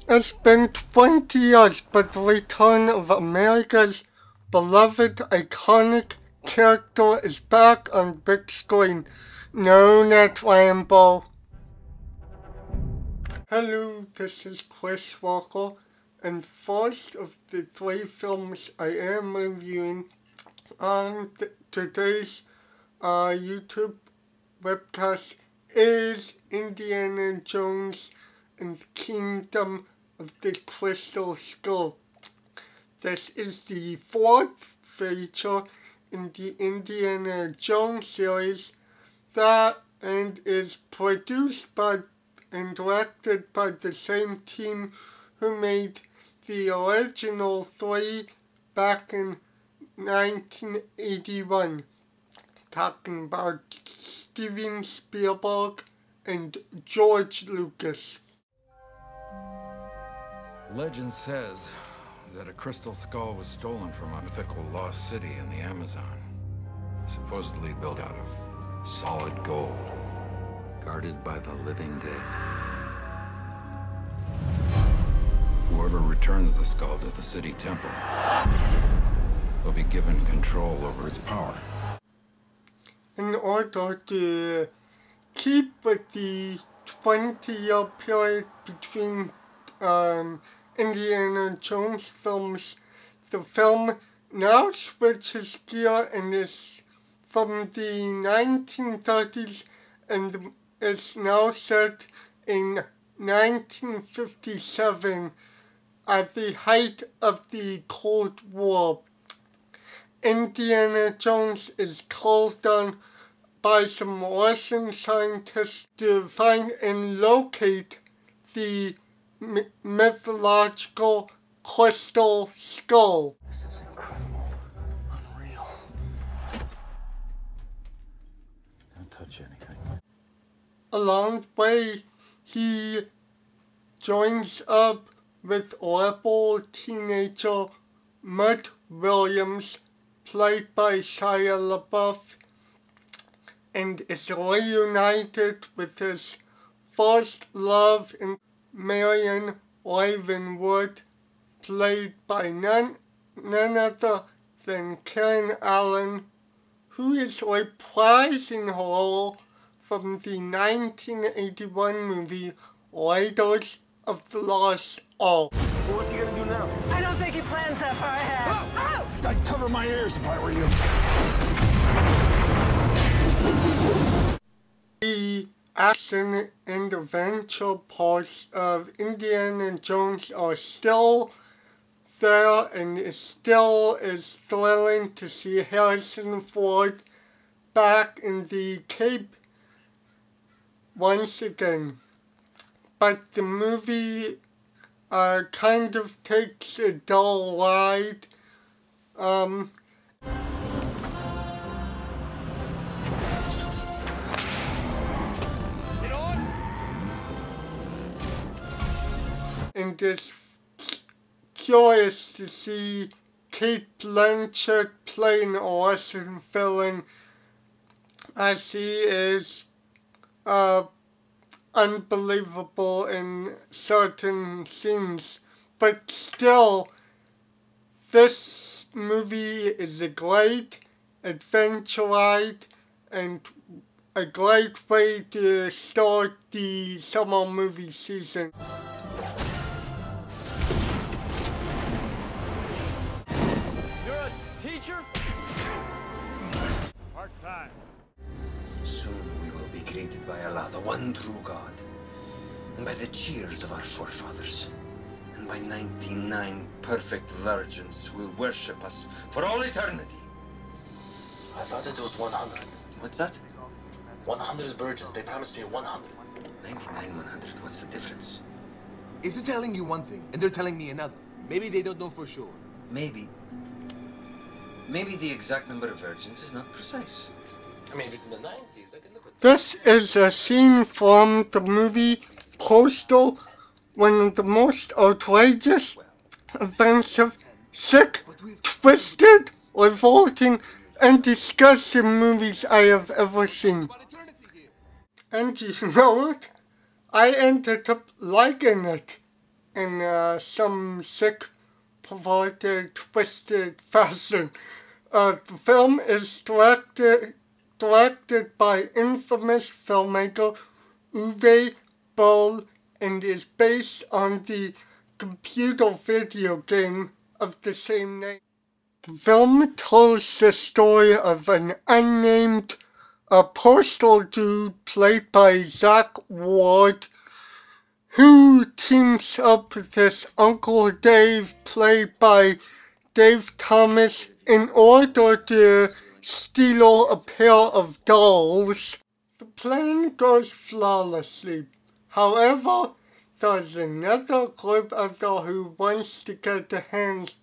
It's been 20 years, but the return of America's beloved iconic character is back on big screen. No, not Rambo. Hello, this is Chris Walker, and first of the 3 films I am reviewing on today's YouTube webcast is Indiana Jones and the Kingdom of the Crystal Skull. This is the 4th feature in the Indiana Jones series that and is produced by and directed by the same team who made the original 3 back in 1981. Talking about Steven Spielberg and George Lucas. Legend says that a crystal skull was stolen from a mythical lost city in the Amazon, supposedly built out of solid gold, guarded by the living dead. Whoever returns the skull to the city temple will be given control over its power. In order to keep with the 20-year period between Indiana Jones films, the film now switches gear and is from the 1930s and is now set in 1957 at the height of the Cold War. Indiana Jones is called on by some Russian scientists to find and locate the mythological crystal skull. This is incredible. Unreal. Don't touch anything. Along the way, he joins up with rebel teenager Mutt Williams, played by Shia LaBeouf, and is reunited with his first love in Marion Ravenwood, played by none other than Karen Allen, who is reprising her role from the 1981 movie Raiders of the Lost Ark. Well, what's he gonna do now? I don't think he plans that far ahead. Oh! I'd cover my ears if I were you. The action and adventure parts of Indiana Jones are still there, and it still is thrilling to see Harrison Ford back in the Cape once again. But the movie kind of takes a dull ride. And it's curious to see Kate Blanchett playing a Russian villain, as she is unbelievable in certain scenes. But still, this movie is a great adventure ride and a great way to start the summer movie season. You're a teacher? Part-time. Soon we will be created by Allah, the one true God, and by the cheers of our forefathers, and by 99 perfect virgins who will worship us for all eternity. I thought it was 100. What's that? 100 virgins. They promised me 100. 99, 100. What's the difference? If they're telling you one thing and they're telling me another, maybe they don't know for sure. Maybe the exact number of virgins is not precise. I mean, if it's in the 90s, I can live with that. This is a scene from the movie Postal, one of the most outrageous, offensive, sick, twisted, revolting, and disgusting movies I have ever seen. And you know what? I ended up liking it in some sick, perverted, twisted fashion. The film is directed by infamous filmmaker Uwe Boll and is based on the computer video game of the same name. The film tells the story of an unnamed postal dude played by Zach Ward, who teams up with his Uncle Dave played by Dave Thomas in order to steal a pair of dolls. The plan goes flawlessly. However, there's another group out there who wants to get their hands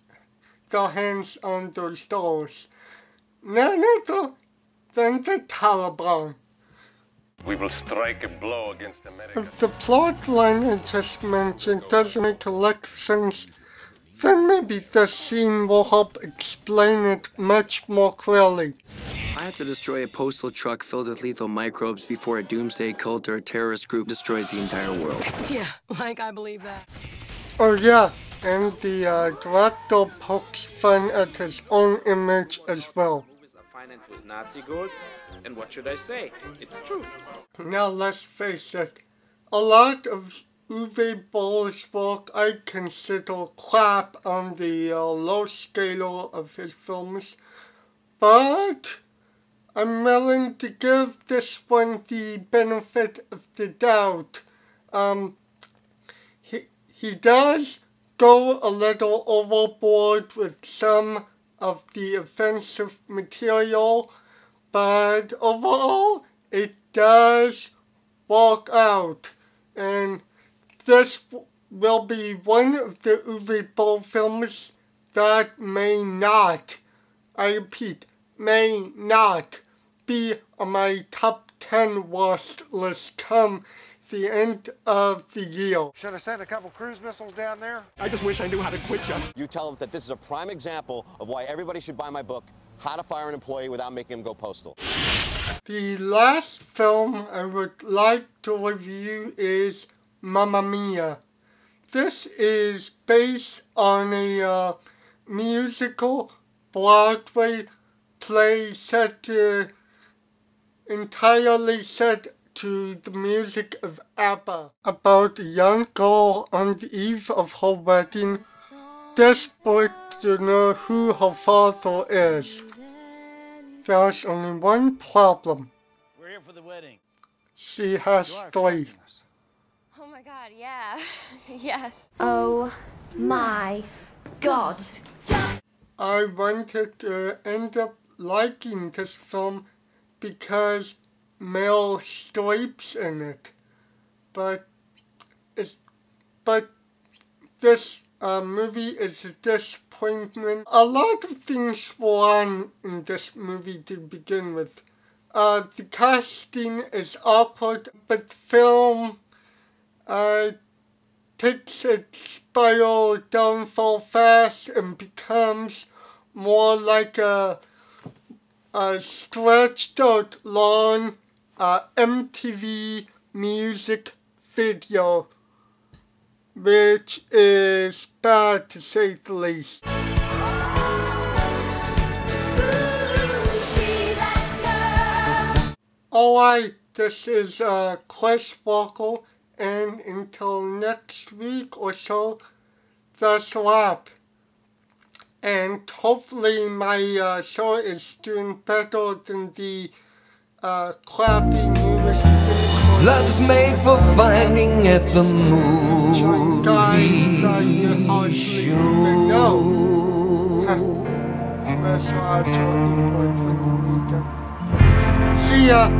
on those dolls. None other than the Taliban. We will strike a blow against America. If the plot line I just mentioned doesn't make a lot of sense, then maybe this scene will help explain it much more clearly. I have to destroy a postal truck filled with lethal microbes before a doomsday cult or a terrorist group destroys the entire world. Yeah, like I believe that. Oh yeah, and the director pokes fun at his own image as well. The finance was Nazi gold, and what should I say? It's true. Now let's face it, a lot of Uwe Boll's work I consider crap on the low scale of his films, but I'm willing to give this one the benefit of the doubt. He does go a little overboard with some of the offensive material, but overall it does work out, and this will be one of the Uwe Boll films that may not, I repeat, may not be on my top 10 worst list come the end of the year. Should I send a couple cruise missiles down there? I just wish I knew how to quit you. You tell them that this is a prime example of why everybody should buy my book, How to Fire an Employee Without Making Him Go Postal. The last film I would like to review is Mamma Mia. This is based on a musical Broadway play entirely set to the music of ABBA, about a young girl on the eve of her wedding, desperate to know who her father is. There's only one problem. We're here for the wedding. She has three. Oh my god, yeah. Yes. Oh my god. I wanted to end up liking this film because Meryl Streep's in it, but this movie is a disappointment. A lot of things were wrong in this movie to begin with. The casting is awkward, but the film takes its spiral downfall fast and becomes more like a stretched out long MTV music video, which is bad to say the least. Alright, this is Chris Walker, and until next week or so, that's a wrap. And hopefully my show is doing better than the crappy newest Love's made for finding at the movie guys that you hardly even know. That's how I try to import when you need them. See ya!